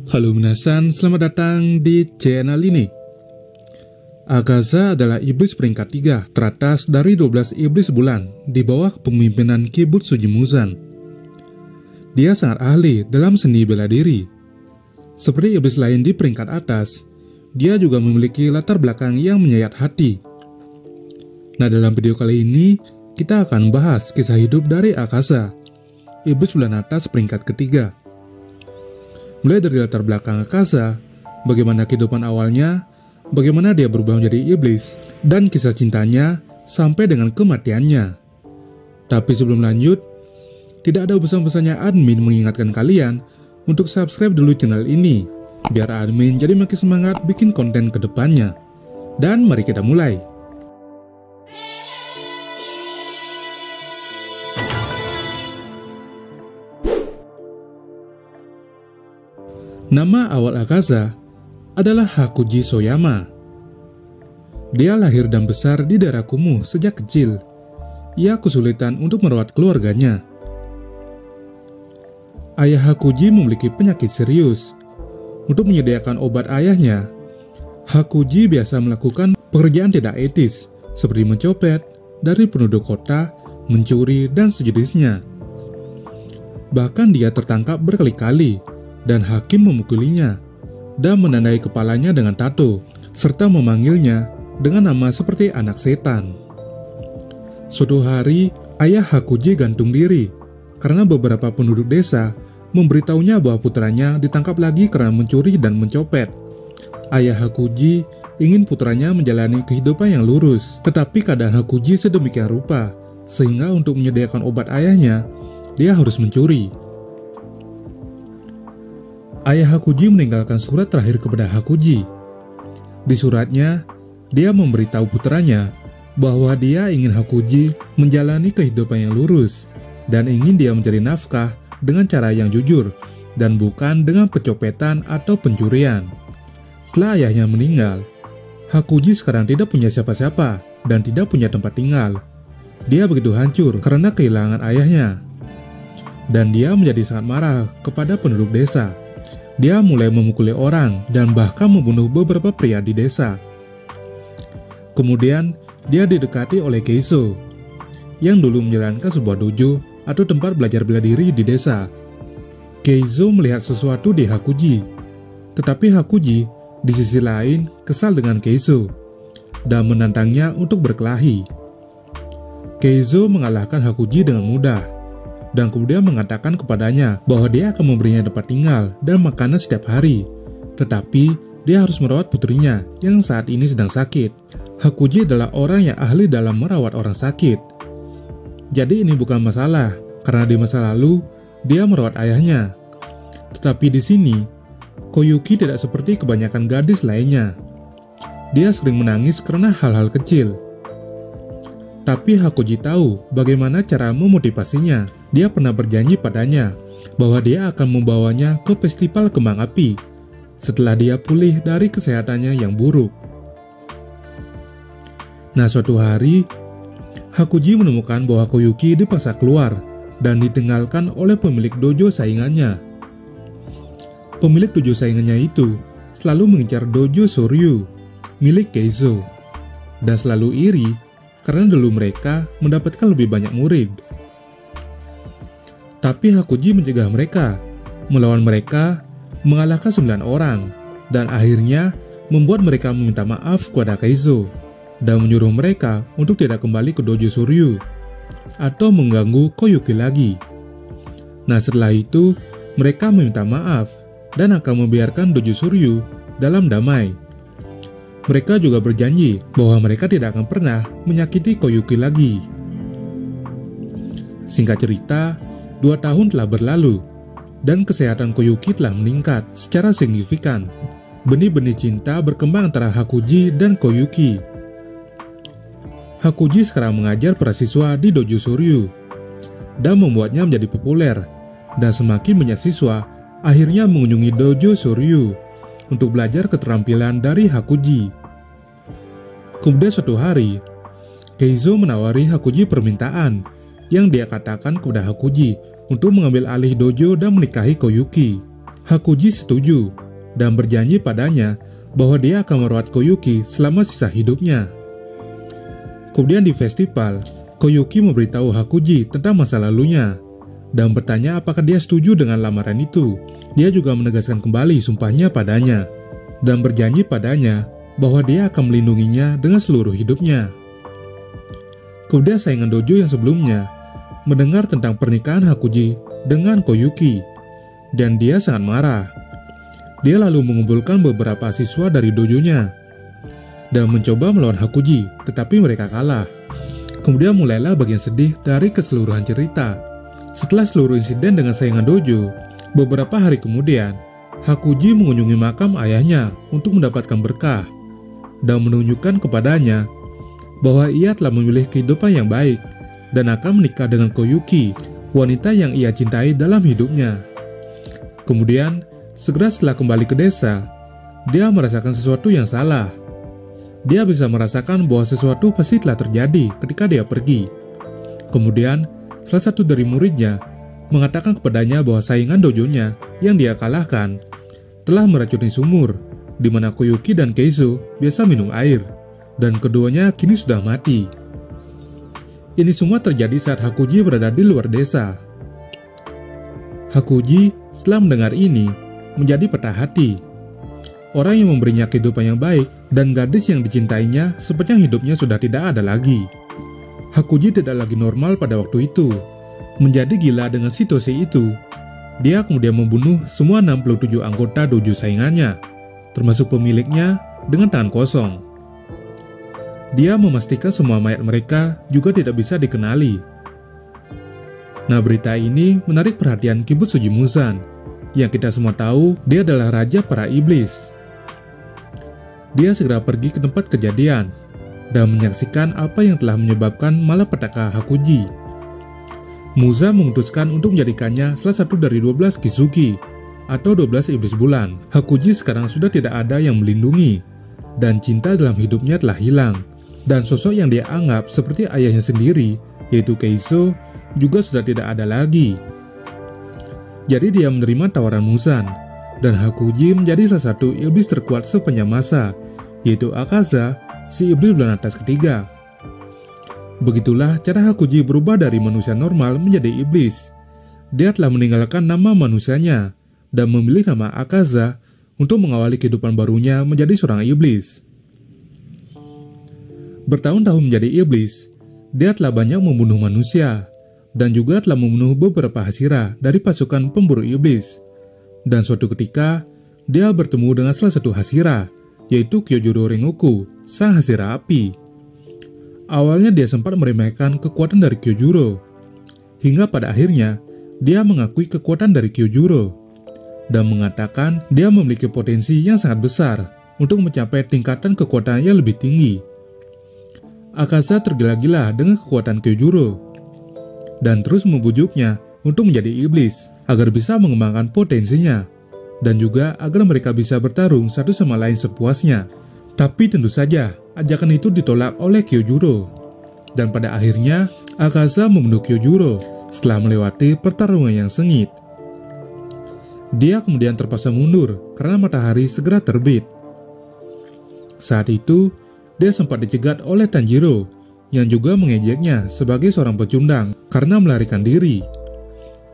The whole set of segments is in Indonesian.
Halo minasan, selamat datang di channel ini. Akaza adalah iblis peringkat 3 teratas dari 12 iblis bulan di bawah kepemimpinan Kibutsu Jimuzan. Dia sangat ahli dalam seni bela diri. Seperti iblis lain di peringkat atas, dia juga memiliki latar belakang yang menyayat hati. Nah, dalam video kali ini, kita akan membahas kisah hidup dari Akaza, iblis bulan atas peringkat ketiga. Mulai dari latar belakang Akaza, bagaimana kehidupan awalnya, bagaimana dia berubah menjadi iblis, dan kisah cintanya sampai dengan kematiannya. Tapi sebelum lanjut, tidak ada bosan-bosannya admin mengingatkan kalian untuk subscribe dulu channel ini, biar admin jadi makin semangat bikin konten ke depannya. Dan mari kita mulai. Nama awal Akaza adalah Hakuji Soyama. Dia lahir dan besar di daerah kumuh sejak kecil. Ia kesulitan untuk merawat keluarganya. Ayah Hakuji memiliki penyakit serius. Untuk menyediakan obat ayahnya, Hakuji biasa melakukan pekerjaan tidak etis seperti mencopet dari penduduk kota, mencuri, dan sejenisnya. Bahkan dia tertangkap berkali-kali dan hakim memukulinya dan menandai kepalanya dengan tato, serta memanggilnya dengan nama seperti anak setan. Suatu hari, ayah Hakuji gantung diri karena beberapa penduduk desa memberitahunya bahwa putranya ditangkap lagi karena mencuri dan mencopet. Ayah Hakuji ingin putranya menjalani kehidupan yang lurus, tetapi keadaan Hakuji sedemikian rupa sehingga untuk menyediakan obat ayahnya, dia harus mencuri. Ayah Hakuji meninggalkan surat terakhir kepada Hakuji. Di suratnya, dia memberitahu putranya bahwa dia ingin Hakuji menjalani kehidupan yang lurus dan ingin dia mencari nafkah dengan cara yang jujur dan bukan dengan pencopetan atau pencurian. Setelah ayahnya meninggal, Hakuji sekarang tidak punya siapa-siapa dan tidak punya tempat tinggal. Dia begitu hancur karena kehilangan ayahnya. Dan dia menjadi sangat marah kepada penduduk desa. Dia mulai memukuli orang dan bahkan membunuh beberapa pria di desa. Kemudian, dia didekati oleh Keizo, yang dulu menjalankan sebuah dojo atau tempat belajar bela diri di desa. Keizo melihat sesuatu di Hakuji, tetapi Hakuji di sisi lain kesal dengan Keizo dan menantangnya untuk berkelahi. Keizo mengalahkan Hakuji dengan mudah, dan kemudian mengatakan kepadanya bahwa dia akan memberinya tempat tinggal dan makanan setiap hari. Tetapi, dia harus merawat putrinya yang saat ini sedang sakit. Hakuji adalah orang yang ahli dalam merawat orang sakit. Jadi ini bukan masalah, karena di masa lalu, dia merawat ayahnya. Tetapi di sini, Koyuki tidak seperti kebanyakan gadis lainnya. Dia sering menangis karena hal-hal kecil. Tapi Hakuji tahu bagaimana cara memotivasinya. Dia pernah berjanji padanya bahwa dia akan membawanya ke festival kembang api setelah dia pulih dari kesehatannya yang buruk. Nah, suatu hari, Hakuji menemukan bahwa Koyuki dipaksa keluar dan ditinggalkan oleh pemilik dojo saingannya. Pemilik dojo saingannya itu selalu mengincar dojo Soryu milik Keizo dan selalu iri karena dulu mereka mendapatkan lebih banyak murid. Tapi Hakuji mencegah mereka, melawan mereka, mengalahkan 9 orang, dan akhirnya membuat mereka meminta maaf kepada Keizo dan menyuruh mereka untuk tidak kembali ke dojo Soryu atau mengganggu Koyuki lagi. Nah, setelah itu mereka meminta maaf dan akan membiarkan dojo Soryu dalam damai. Mereka juga berjanji bahwa mereka tidak akan pernah menyakiti Koyuki lagi. Singkat cerita, 2 tahun telah berlalu, dan kesehatan Koyuki telah meningkat secara signifikan. Benih-benih cinta berkembang antara Hakuji dan Koyuki. Hakuji sekarang mengajar para siswa di dojo Soryu, dan membuatnya menjadi populer, dan semakin banyak siswa akhirnya mengunjungi dojo Soryu untuk belajar keterampilan dari Hakuji. Kemudian suatu hari, Keizo menawari Hakuji permintaan yang dia katakan kepada Hakuji untuk mengambil alih dojo dan menikahi Koyuki. Hakuji setuju dan berjanji padanya bahwa dia akan merawat Koyuki selama sisa hidupnya. Kemudian di festival, Koyuki memberitahu Hakuji tentang masa lalunya dan bertanya apakah dia setuju dengan lamaran itu. Dia juga menegaskan kembali sumpahnya padanya dan berjanji padanya bahwa dia akan melindunginya dengan seluruh hidupnya. Kemudian saingan dojo yang sebelumnya mendengar tentang pernikahan Hakuji dengan Koyuki dan dia sangat marah. Dia lalu mengumpulkan beberapa siswa dari dojonya dan mencoba melawan Hakuji, tetapi mereka kalah. Kemudian mulailah bagian sedih dari keseluruhan cerita. Setelah seluruh insiden dengan saingan dojo, beberapa hari kemudian, Hakuji mengunjungi makam ayahnya untuk mendapatkan berkah dan menunjukkan kepadanya bahwa ia telah memilih kehidupan yang baik dan akan menikah dengan Koyuki, wanita yang ia cintai dalam hidupnya. Kemudian, segera setelah kembali ke desa, dia merasakan sesuatu yang salah. Dia bisa merasakan bahwa sesuatu pasti telah terjadi ketika dia pergi. Kemudian, salah satu dari muridnya mengatakan kepadanya bahwa saingan dojonya yang dia kalahkan telah meracuni sumur di mana Koyuki dan Keizo biasa minum air, dan keduanya kini sudah mati. Ini semua terjadi saat Hakuji berada di luar desa. Hakuji setelah mendengar ini menjadi patah hati. Orang yang memberinya kehidupan yang baik dan gadis yang dicintainya sepertinya hidupnya sudah tidak ada lagi. Hakuji tidak lagi normal pada waktu itu. Menjadi gila dengan situasi itu, dia kemudian membunuh semua 67 anggota dojo saingannya, termasuk pemiliknya, dengan tangan kosong. Dia memastikan semua mayat mereka juga tidak bisa dikenali. Nah, berita ini menarik perhatian Kibutsuji Muzan, yang kita semua tahu dia adalah raja para iblis. Dia segera pergi ke tempat kejadian dan menyaksikan apa yang telah menyebabkan malapetaka Hakuji. Muzan memutuskan untuk menjadikannya salah satu dari 12 Kizuki atau 12 iblis bulan. Hakuji sekarang sudah tidak ada yang melindungi dan cinta dalam hidupnya telah hilang, dan sosok yang dia anggap seperti ayahnya sendiri, yaitu Keizo, juga sudah tidak ada lagi. Jadi dia menerima tawaran Muzan, dan Hakuji menjadi salah satu iblis terkuat sepanjang masa, yaitu Akaza, si iblis bulan atas ketiga. Begitulah cara Hakuji berubah dari manusia normal menjadi iblis. Dia telah meninggalkan nama manusianya dan memilih nama Akaza untuk mengawali kehidupan barunya menjadi seorang iblis. Bertahun-tahun menjadi iblis, dia telah banyak membunuh manusia dan juga telah membunuh beberapa Hashira dari pasukan pemburu iblis. Dan suatu ketika, dia bertemu dengan salah satu Hashira, yaitu Kyojuro Rengoku, sang Hashira api. Awalnya dia sempat meremehkan kekuatan dari Kyojuro, hingga pada akhirnya dia mengakui kekuatan dari Kyojuro dan mengatakan dia memiliki potensi yang sangat besar untuk mencapai tingkatan kekuatan yang lebih tinggi. Akaza tergila-gila dengan kekuatan Kyojuro dan terus membujuknya untuk menjadi iblis agar bisa mengembangkan potensinya dan juga agar mereka bisa bertarung satu sama lain sepuasnya. Tapi tentu saja ajakan itu ditolak oleh Kyojuro dan pada akhirnya Akaza membunuh Kyojuro setelah melewati pertarungan yang sengit. Dia kemudian terpaksa mundur karena matahari segera terbit. Saat itu dia sempat dicegat oleh Tanjiro yang juga mengejeknya sebagai seorang pecundang karena melarikan diri.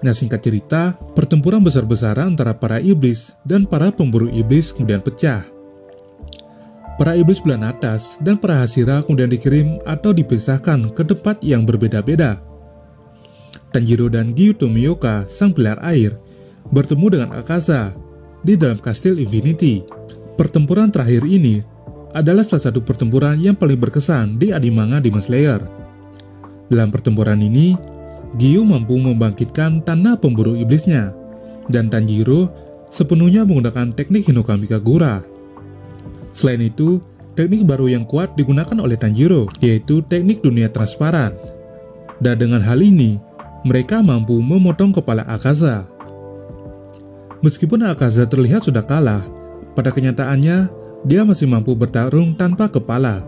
Nah, singkat cerita, pertempuran besar-besaran antara para iblis dan para pemburu iblis kemudian pecah. Para iblis bulan atas dan para Hashira kemudian dikirim atau dipisahkan ke tempat yang berbeda-beda. Tanjiro dan Gyuto Miyoka, sang pilar air, bertemu dengan Akaza di dalam kastil Infinity. Pertempuran terakhir ini adalah salah satu pertempuran yang paling berkesan di anime Demon Slayer. Dalam pertempuran ini, Gyu mampu membangkitkan tanah pemburu iblisnya, dan Tanjiro sepenuhnya menggunakan teknik Hinokami Kagura. Selain itu, teknik baru yang kuat digunakan oleh Tanjiro, yaitu teknik dunia transparan. Dan dengan hal ini, mereka mampu memotong kepala Akaza. Meskipun Akaza terlihat sudah kalah, pada kenyataannya dia masih mampu bertarung tanpa kepala.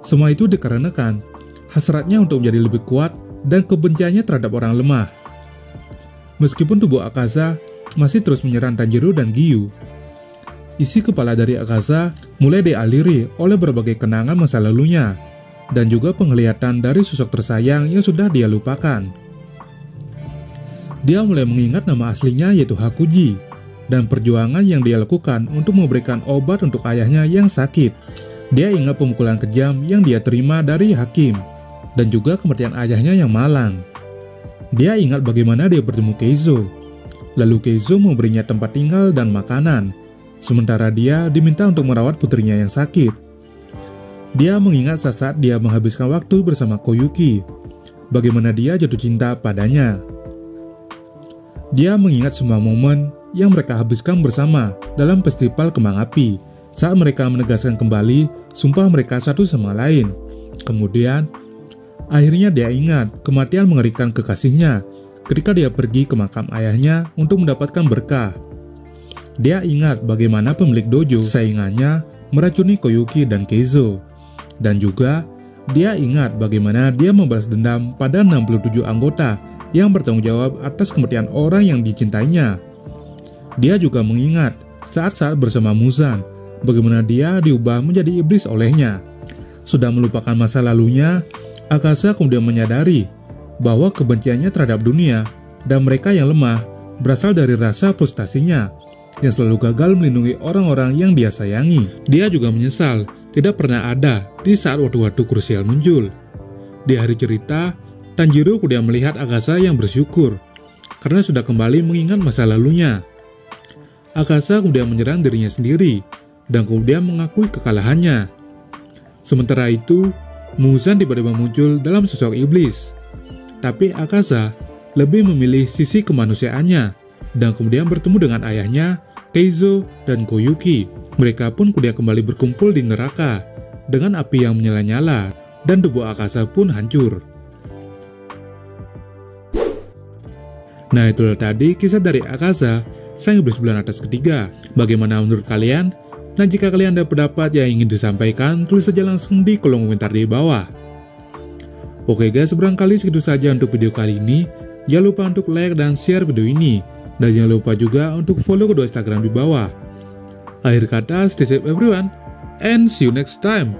Semua itu dikarenakan hasratnya untuk menjadi lebih kuat dan kebenciannya terhadap orang lemah. Meskipun tubuh Akaza masih terus menyerang Tanjiro dan Giyu. Isi kepala dari Akaza mulai dialiri oleh berbagai kenangan masa lalunya, dan juga penglihatan dari sosok tersayang yang sudah dia lupakan. Dia mulai mengingat nama aslinya yaitu Hakuji, dan perjuangan yang dia lakukan untuk memberikan obat untuk ayahnya yang sakit. Dia ingat pemukulan kejam yang dia terima dari hakim, dan juga kematian ayahnya yang malang. Dia ingat bagaimana dia bertemu Keizo. Lalu Keizo memberinya tempat tinggal dan makanan, sementara dia diminta untuk merawat putrinya yang sakit. Dia mengingat saat dia menghabiskan waktu bersama Koyuki, bagaimana dia jatuh cinta padanya. Dia mengingat semua momen yang mereka habiskan bersama dalam festival kembang api, saat mereka menegaskan kembali sumpah mereka satu sama lain. Kemudian, akhirnya dia ingat kematian mengerikan kekasihnya ketika dia pergi ke makam ayahnya untuk mendapatkan berkah. Dia ingat bagaimana pemilik dojo saingannya meracuni Koyuki dan Keizo. Dan juga, dia ingat bagaimana dia membalas dendam pada 67 anggota yang bertanggung jawab atas kematian orang yang dicintainya. Dia juga mengingat saat-saat bersama Muzan, bagaimana dia diubah menjadi iblis olehnya. Sudah melupakan masa lalunya, Akaza kemudian menyadari bahwa kebenciannya terhadap dunia dan mereka yang lemah berasal dari rasa frustasinya yang selalu gagal melindungi orang-orang yang dia sayangi. Dia juga menyesal tidak pernah ada di saat waktu-waktu krusial muncul. Di hari cerita, Tanjiro kemudian melihat Akaza yang bersyukur karena sudah kembali mengingat masa lalunya. Akaza kemudian menyerang dirinya sendiri dan kemudian mengakui kekalahannya. Sementara itu, Muzan tiba-tiba muncul dalam sosok iblis. Tapi Akaza lebih memilih sisi kemanusiaannya dan kemudian bertemu dengan ayahnya, Keizo, dan Koyuki. Mereka pun kemudian kembali berkumpul di neraka dengan api yang menyala-nyala dan tubuh Akaza pun hancur. Nah, itulah tadi kisah dari Akaza, sang iblis bulan atas ketiga. Bagaimana menurut kalian? Nah, jika kalian ada pendapat yang ingin disampaikan, tulis saja langsung di kolom komentar di bawah. Oke guys, barangkali segitu saja untuk video kali ini. Jangan lupa untuk like dan share video ini. Dan jangan lupa juga untuk follow kedua Instagram di bawah. Akhir kata, stay safe everyone, and see you next time.